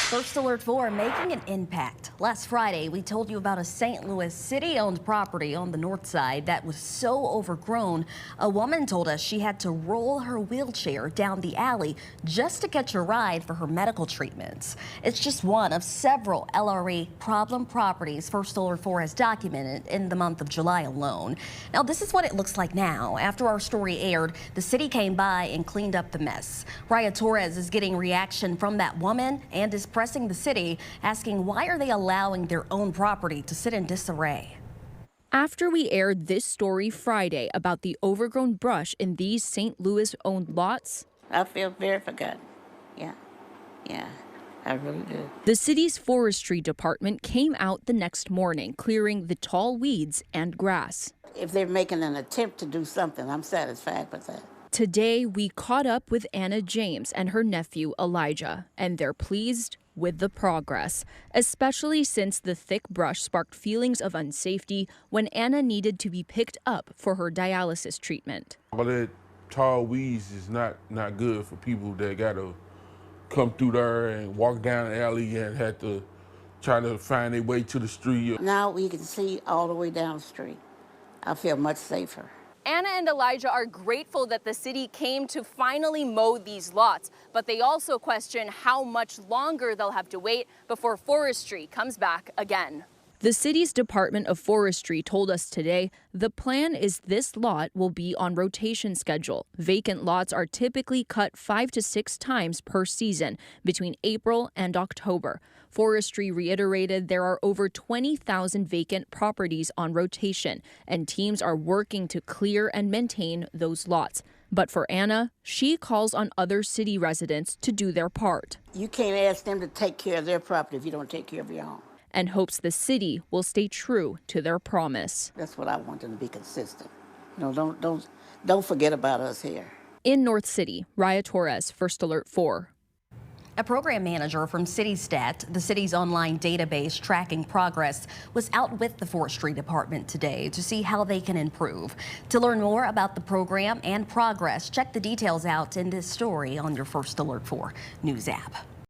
First Alert 4 making an impact. Last Friday, we told you about a St. Louis city-owned property on the north side that was so overgrown, a woman told us she had to roll her wheelchair down the alley just to catch a ride for her medical treatments. It's just one of several LRA problem properties First Alert 4 has documented in the month of July alone. Now, this is what it looks like now. After our story aired, the city came by and cleaned up the mess. Raya Torres is getting reaction from that woman and is pressing the city, asking why are they allowing their own property to sit in disarray. After we aired this story Friday about the overgrown brush in these St. Louis-owned lots, I feel very forgotten. Yeah, I really do. The city's forestry department came out the next morning, clearing the tall weeds and grass. If they're making an attempt to do something, I'm satisfied with that. Today, we caught up with Anna James and her nephew Elijah, and they're pleased with the progress, especially since the thick brush sparked feelings of unsafety when Anna needed to be picked up for her dialysis treatment. All that tall weeds is not good for people that gotta come through there and walk down the alley and have to try to find their way to the street. Now we can see all the way down the street. I feel much safer. Anna and Elijah are grateful that the city came to finally mow these lots, but they also question how much longer they'll have to wait before forestry comes back again. The city's Department of Forestry told us today the plan is this lot will be on rotation schedule. Vacant lots are typically cut 5 to 6 times per season between April and October. Forestry reiterated there are over 20,000 vacant properties on rotation, and teams are working to clear and maintain those lots. But for Anna, she calls on other city residents to do their part. You can't ask them to take care of their property if you don't take care of your own. And hopes the city will stay true to their promise. That's what I want them to be consistent. You know, don't forget about us here. In North City, Raya Torres, First Alert 4. A program manager from CityStat, the city's online database tracking progress, was out with the forestry department today to see how they can improve. To learn more about the program and progress, check the details out in this story on your First Alert 4 News app.